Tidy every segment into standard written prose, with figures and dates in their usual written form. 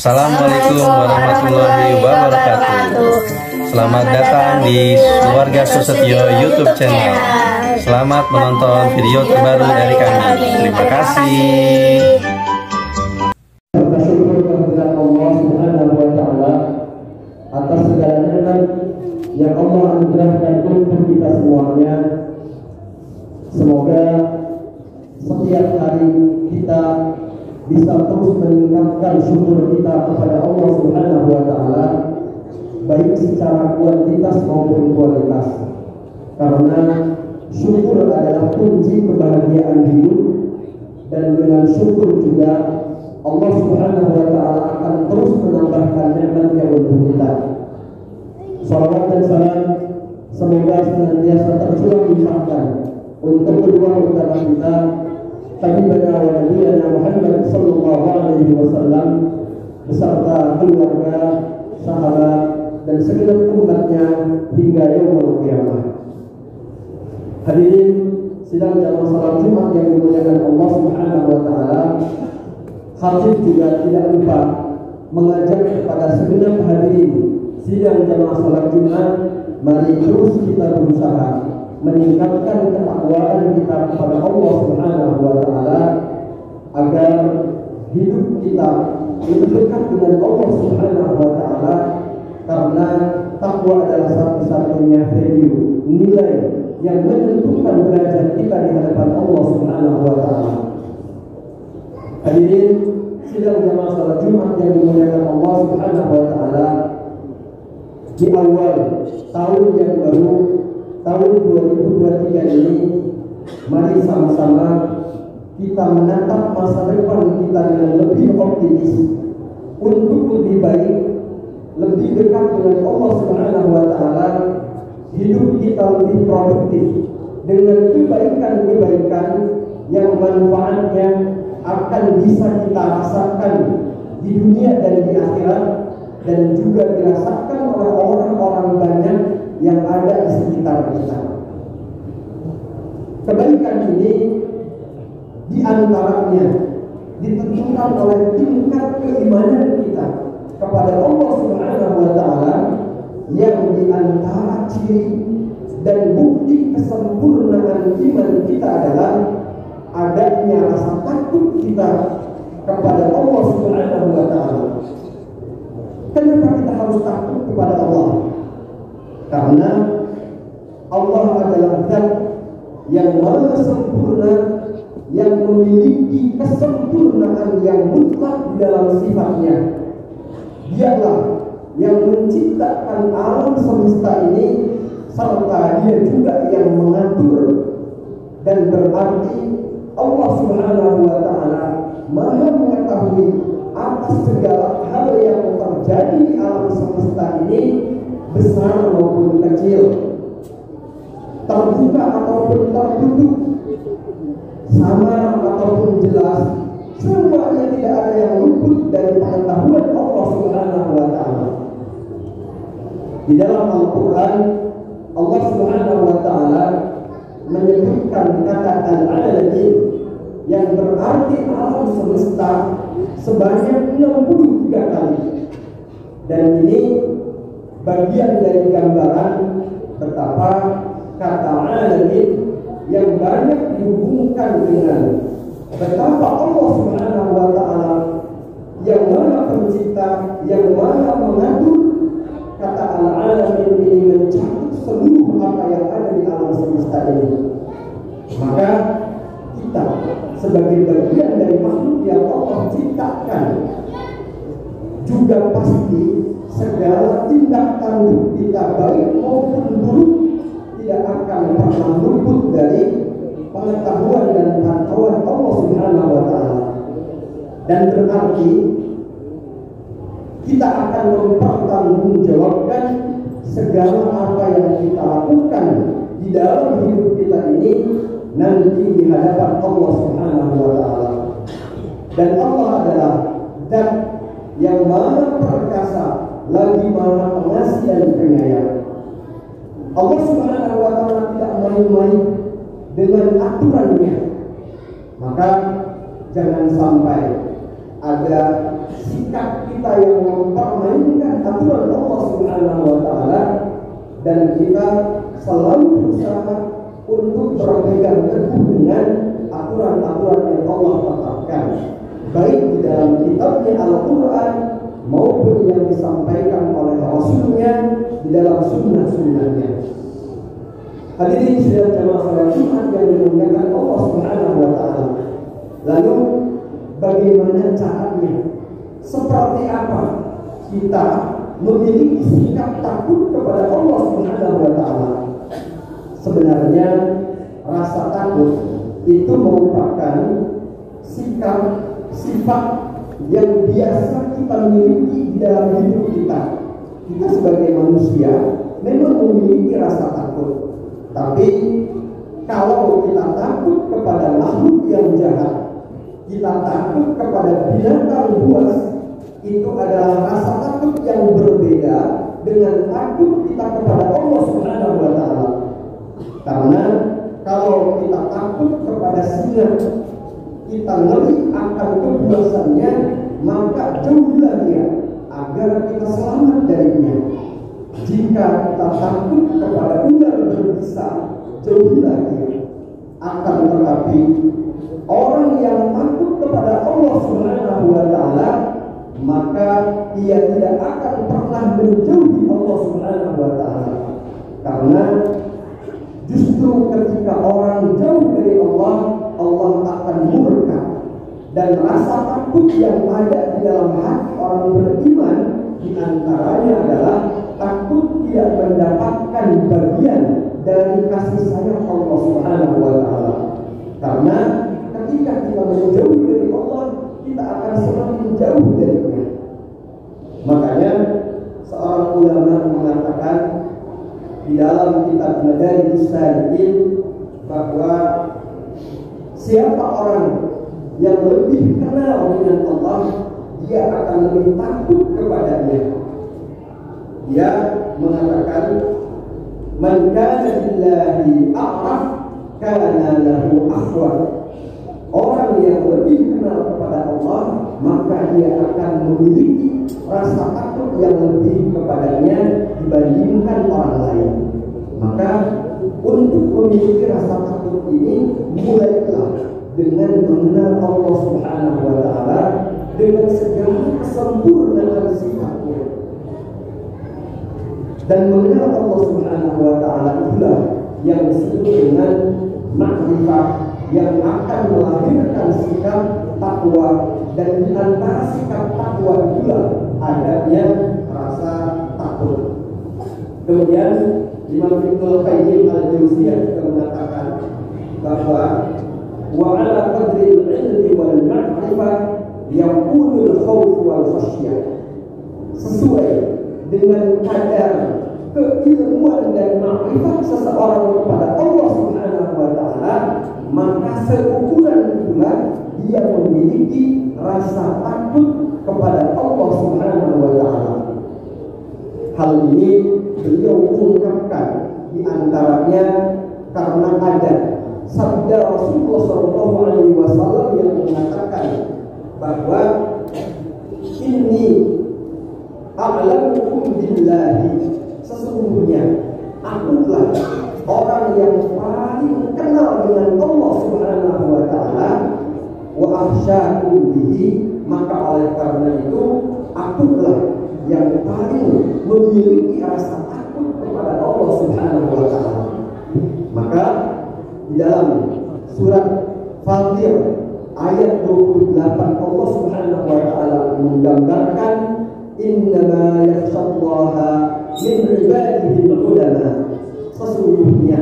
Assalamualaikum warahmatullahi wabarakatuh. Selamat datang di Keluarga Susetyo YouTube channel. Selamat menonton video terbaru dari kami. Terima kasih. Bersyukur kehadirat Allah Subhanahu wa taala atas segala nikmat yang Allah anugerahkan untuk kita semuanya. Semoga setiap hari kita bisa terus meningkatkan syukur kita kepada Allah Subhanahu wa taala, baik secara kuantitas maupun kualitas. Karena syukur adalah kunci kebahagiaan hidup, dan dengan syukur juga Allah Subhanahu wa taala akan terus menambahkan nikmat-Nya untuk kita. Salawat dan salam semoga senantiasa tercurah limpahkan untuk kedua utama kita, Habibana wa Nabiyana Muhammad sallallahu alaihi wasallam beserta keluarga, sahabat, dan segenap umatnya hingga yaumul qiyamah. Hadirin sidang jamaah salat Jumat yang dimuliakan Allah Subhanahu wa taala, Khatib juga tidak lupa mengajak kepada segenap hadirin sidang jamaah salat Jumat, mari terus kita berusaha meningkatkan ketakwaan kita kepada Allah Subhanahu wa taala agar hidup kita lebih dekat dengan Allah Subhanahu wa taala, karena takwa adalah satu-satunya value, nilai yang menentukan derajat kita di hadapan Allah Subhanahu wa taala. Hadirin sidang jamaah salat Jumat yang dimuliakan Allah Subhanahu wa taala, di awal tahun yang baru, tahun 2023 ini, mari sama-sama kita menatap masa depan kita dengan lebih optimis untuk lebih baik, lebih dekat dengan Allah Subhanahu wa taala, hidup kita lebih produktif dengan kebaikan-kebaikan yang manfaatnya akan bisa kita rasakan di dunia dan di akhirat, dan juga dirasakan oleh orang-orang banyak yang ada di sekitar kita. Kebaikan ini diantaranya ditentukan oleh tingkat keimanan kita kepada Allah Subhanahu wa taala, yang diantara ciri dan bukti kesempurnaan iman kita adalah adanya rasa takut kita kepada Allah Subhanahu wa taala. Kenapa kita harus takut kepada Allah? Karena Allah adalah Zat yang maha sempurna, yang memiliki kesempurnaan yang mutlak di dalam sifatnya. Dialah yang menciptakan alam semesta ini, serta Dia juga yang mengatur, dan berarti Allah Subhanahu wa taala maha mengetahui atas segala hal yang terjadi di alam semesta ini, besar maupun kecil, terbuka ataupun tertutup, samar ataupun jelas, semuanya tidak ada yang luput dari pengetahuan Allah Subhanahu wa taala. Di dalam Al-Quran, Allah Subhanahu wa taala menyebutkan kata al-alamin, yang berarti alam semesta, sebanyak 63 kali. Dan ini bagian dari gambaran betapa kata alamin yang banyak dihubungkan dengan betapa Allah Subhanahu wa taala yang maha pencipta, yang maha mengatur. Kata al-alamin ini mencakup seluruh apa yang ada di alam semesta ini. Maka kita sebagai bagian dari makhluk yang Allah ciptakan, juga pasti segala tindak tanduk kita baik maupun buruk tidak akan pernah luput dari pengetahuan dan pantauan Allah Subhanahu wa taala. Dan berarti kita akan mempertanggungjawabkan segala apa yang kita lakukan di dalam hidup kita ini nanti di hadapan Allah Subhanahu wa taala. Dan Allah adalah Zat yang maha perkasa, lagi maha pengasih dan penyayang. Allah Subhanahu wa taala tidak main-main dengan aturannya. Maka jangan sampai ada sikap kita yang mempermainkan aturan Allah Subhanahu wa taala, dan kita selalu berusaha untuk berpegang teguh dengan aturan-aturan yang Allah tetapkan, baik di dalam kitabnya Al-Quran maupun yang disampaikan oleh Rasulnya di dalam sunnah-sunnahnya. Hadirin sidang jamaah salat Jumat yang dimuliakan Allah Subhanahu wa taala. Lalu bagaimana caranya? Seperti apa kita memiliki sikap takut kepada Allah Subhanahu wa taala? Sebenarnya rasa takut itu merupakan sikap sifat yang biasa kita miliki di dalam hidup kita. Kita sebagai manusia memang memiliki rasa takut. Tapi kalau kita takut kepada makhluk yang jahat, kita takut kepada binatang buas, itu adalah rasa takut yang berbeda dengan takut kita kepada Allah Subhanahu wa taala. Karena kalau kita takut kepada singa, kita ngeri akan kebuasannya, maka jauhilah dia agar kita selamat darinya. Jika kita takut kepada ular berbisa, jauhilah dia. Akan tetapi orang yang takut kepada Allah Subhanahu wa taala, maka ia tidak akan pernah menjauhi Allah Subhanahu wa taala. Karena justru ketika orang jauh dari Allah, Allah akan murka. Dan rasa takut yang ada di dalam hati orang beriman diantaranya adalah takut tidak mendapatkan bagian dari kasih sayang Allah Subhanahu wa taala. Karena ketika kita menjauh dari Allah, kita akan semakin jauh darinya. Makanya seorang ulama mengatakan di dalam kitab Madarijus Salikin bahwa siapa orang yang lebih kenal dengan Allah, dia akan lebih takut kepadanya. Dia mengatakan, "Man kana billahi a'raf kana lahu akhwat." Orang yang lebih kenal kepada Allah, maka dia akan memiliki rasa takut yang lebih kepadanya dibandingkan orang lain. Maka untuk memiliki rasa takut ini, mulailah dengan mengenal Allah Subhanahu wa taala dengan segala kesempurnaan sifatnya. Dan mengenal Allah Subhanahu wa taala itulah yang disebut dengan makrifat, yang akan melahirkan sikap takwa. Dan di antara sikap takwa itulah adanya rasa takut. Kemudian Imam Ibnu Qayyim al-Jauziyah juga mengatakan bahwa wa ala qadri al-ilmi wal ma'rifah yakunu al-khawf wal khasyah. Sesuai dengan kadar keilmuan dan ma'rifat seseorang kepada Allah Subhanahu wa taala, maka seukuran itulah dia memiliki rasa takut kepada Allah Subhanahu wa taala. Hal ini beliau ungkapkan di antaranya karena ada sabda Rasulullah SAW yang mengatakan bahwa ini a'lamukum billahi, sesungguhnya akulah orang yang paling kenal dengan Allah Subhanahu wa taala, wa akhsyakum bihi, maka oleh karena itu akulah yang paling memiliki rasa takut kepada Allah Subhanahu wa taala. Maka di dalam surat Fatir ayat 28 Allah Subhanahu wa taala menggambarkan innama yakhshallaha min ibadihi ulama. Sesungguhnya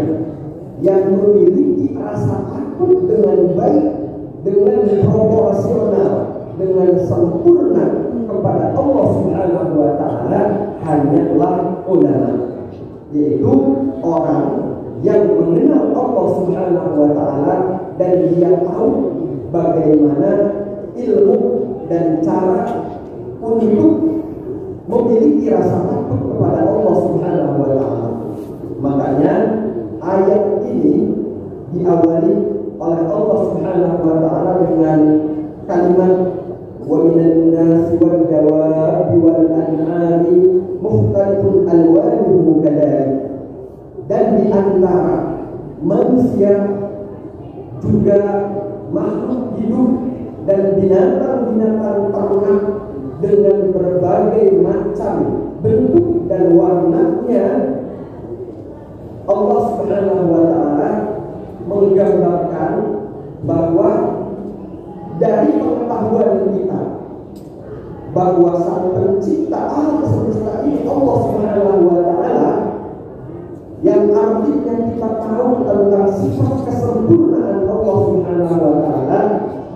yang memiliki rasa takut dengan baik, dengan proporsional, dengan sempurna kepada Allah Subhanahu wa taala hanyalah ulama, yaitu orang yang mengenal Allah Subhanahu wa taala dan dia tahu bagaimana ilmu dan cara untuk memiliki rasa takut kepada Allah Subhanahu wa taala. Makanya ayat ini diawali oleh Allah Subhanahu wa taala dengan kalimat wa minan nasi juga makhluk hidup dan binatang-binatang ternak dengan berbagai macam bentuk dan warnanya, Allah Subhanahu wa Ta'ala menggambarkan bahwa dari pengetahuan kita bahwa sang pencipta alam semesta ini Allah Subhanahu wa Ta'ala, yang artinya kita tahu tentang sifat kesempurnaan Allah Subhanahu wa Ta'ala,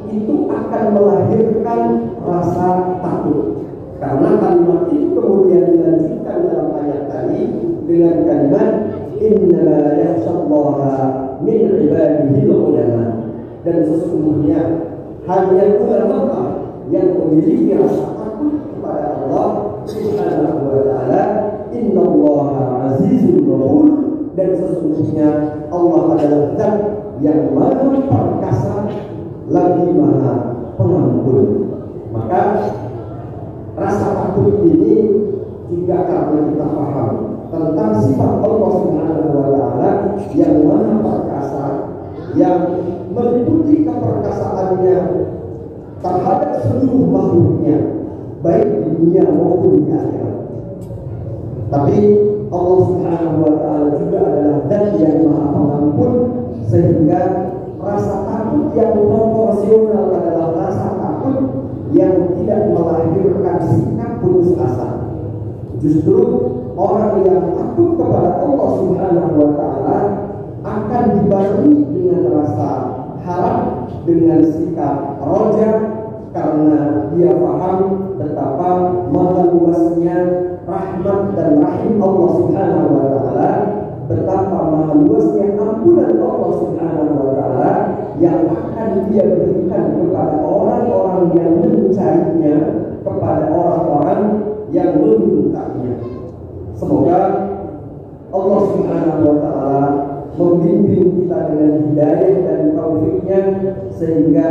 itu akan melahirkan rasa takut. Karena kalimat itu kemudian dilanjutkan dalam ayat tadi dengan kalimat innama yakhshallaha min ibadihi ulama, dan sesungguhnya hanya ulama yang memiliki rasa takut kepada Allah Subhanahu wa Ta'ala. Innallaha azizun ghafur, dan sesungguhnya Allah adalah Zat yang maha perkasa lagi maha pengampun. Maka rasa takut ini juga karena kita paham tentang sifat Allah Subhanahu wa Ta'ala yang maha perkasa, yang meliputi keperkasaannya terhadap seluruh makhluknya, baik di dunia maupun di akhirat. Tapi Allah Subhanahu wa Ta'ala juga adalah Zat yang maha pengampun, sehingga rasa takut yang proporsional adalah rasa takut yang tidak melahirkan sikap putus asa. Justru orang yang takut kepada Allah Subhanahu wa Ta'ala akan dibarengi dengan rasa harap, dengan sikap roja, karena dia paham betapa maha luasnya rahmat dan rahim Allah Subhanahu wa Ta'ala, betapa maha luasnya ampunan Allah Subhanahu wa Ta'ala yang akan dia berikan kepada orang-orang yang mencarinya, kepada orang-orang yang memintanya. Semoga Allah Subhanahu wa Ta'ala membimbing kita dengan hidayah dan taufiknya, sehingga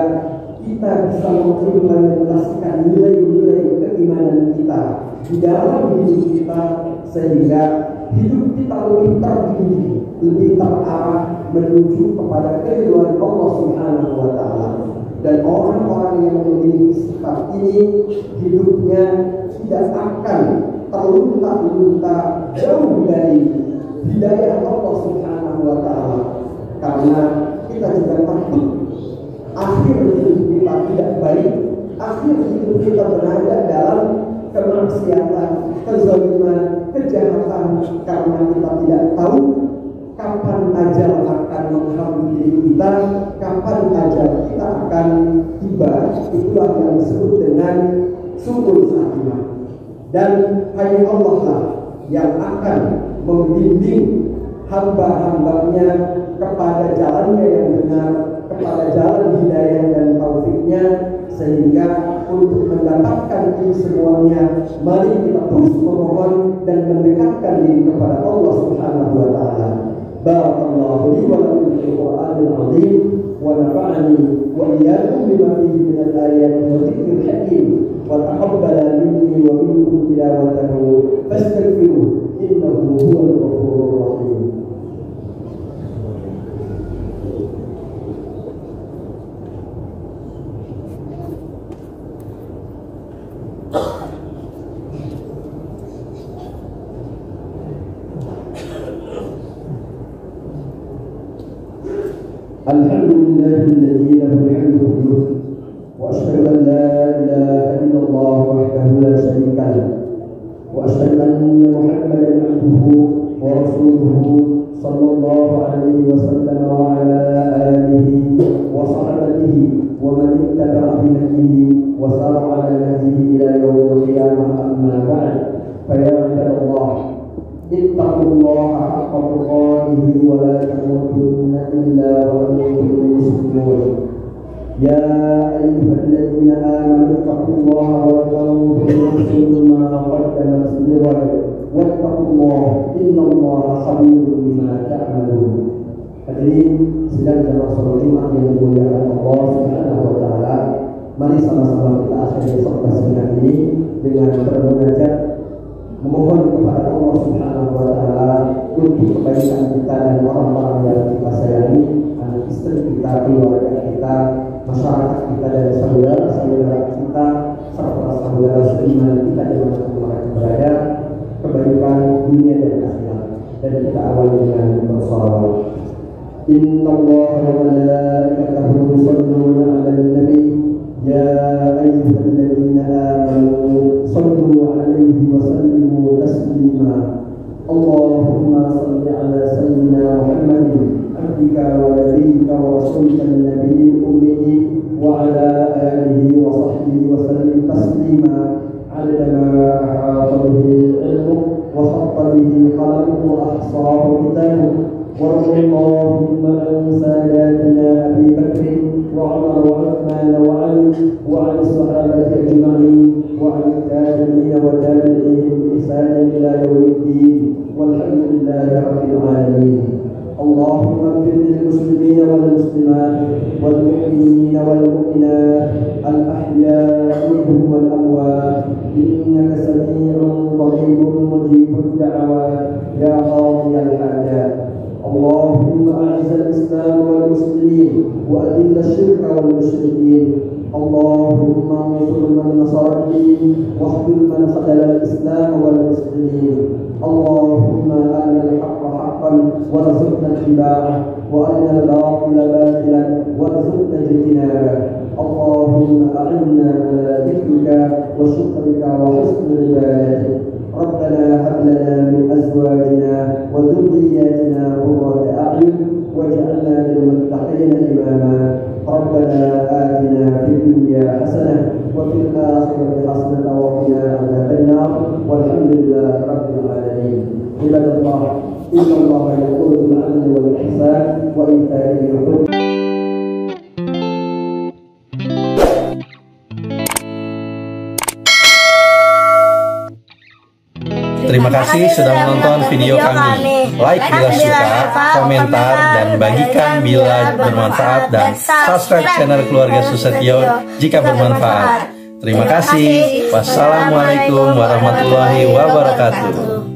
kita bisa mengimplementasikan nilai-nilai keimanan kita di dalam hidup kita, sehingga hidup kita lebih terdidik, lebih terarah menuju kepada keridhaan Allah Subhanahu wa Ta'ala. Dan orang-orang yang memiliki sifat ini, hidupnya tidak akan terlunta-lunta jauh dari hidayah Allah Subhanahu wa Ta'ala, karena kita juga takut akhir hidup kita tidak baik, akhir hidup kita berada dalam kemaksiatan, kezaliman, kejahatan, karena kita tidak tahu kapan ajal akan menghampiri diri kita, kapan ajal kita akan tiba. Itulah yang disebut dengan su'ul khatimah. Dan hanya Allah lah yang akan membimbing hamba-hambanya kepada jalannya yang benar, kepada jalan hidayah dan taufiknya, sehingga untuk mendapatkan ini semuanya, mari kita terus memohon dan mendekatkan diri kepada Allah Subhanahu wa Ta'ala. Barakallahu li wa lakum fil Qur'anil 'azim, wa nafa'ani wa iyyakum bima fihi min al-ayati wa dzikril hakim, wa taqabbala minni wa minkum tilawatahu fastaghfiruhu innahu huwal ghafurur rahim. Alhamdulillahilladzi lahu al-hamdu wa asyhadu an la ilaha illallah wahdahu la syarika lah, wa asyhadu anna Muhammadan abduhu wa rasuluhu sallallahu alaihi wasallam wa ala alihi wa sahbihi wa man ittaba'a bi hadihi wa sara ala nahjihi ila yaumil qiyamah. Amma ba'd, fa ya ibadallah, ittaqullaha haqqa tuqatih wa la tamutunna illa wa antum muslimun. Ya ayyuhalladzina amanu ittaqullaha wa tanzur ma qaddamat lighad wattaqullaha innallaha khabirum bima ta'malun. Hadirin sidang jamaah salat Jumat yang dimuliakan Allah Subhanahu wa Ta'ala, mari sama-sama kita akhiri khutbah singkat ini dengan bermunajat, memohon kepada Allah Subhanahu wa Ta'ala untuk kebaikan kita dan orang-orang yang kita sayangi, anak istri kita, keluarga kita, masyarakat kita, dan saudara-saudara kita serta saudara seiman kita dimanapun mereka berada, kebaikan dunia dan akhirat. Dan kita awali dengan bersolawat. Inna Allah wa malaikatahu yusholluna 'alan nabi ya ayyuhalladzina amanu shallu 'alaihi wa sallimu taslima. Allahumma shalli 'ala sayyidina Muhammadin abdika wa nabiyyika wa rasulika an-nabiyil ummi wa 'ala alihi wa sahbihi wa sallim taslima 'adada ma ahata bihi ilmu wa khatta bihi qalamuhu wa ahsahu kitabuhu. وارض اللهم عن ساداتنا ابي بكر وعمر وعثمان وعلي وعن الصحابه اجمعين وعن التابعين وتابعيهم باحسان الى يوم الدين والحمد لله رب العالمين. اللهم اغفر للمسلمين والمسلمات والمؤمنين والمؤمنات الاحياء منهم والاموات انك سميع قريب مجيب الدعوات يا قاضي الحاجات. اللهم أعز الإسلام والمسلمين وأذل الشرك والمشركين. اللهم انصر من نصر الدين واخذل من خذل الإسلام والمسلمين. اللهم أرنا الحق حقا وارزقنا اتباعه وأرنا الباطل باطلا وارزقنا اجتنابه. اللهم أعنا على ذكرك وشكرك وحسن عبادتك. ربنا هب لنا من أزواجنا وذرياتنا قرة أعين واجعلنا للمتقين إماما. ربنا آتنا في الدنيا حسنة وفي الآخرة حسنة وقنا عذاب النار والحمد لله رب العالمين. عباد الله إن الله يقول بالعدل والإحسان وإيتاء ذي القربى. Terima kasih sudah menonton video kami. Like bila suka, komentar, dan bagikan bila bermanfaat, dan subscribe channel Keluarga Susetyo jika bermanfaat. Terima kasih. Wassalamualaikum warahmatullahi wabarakatuh.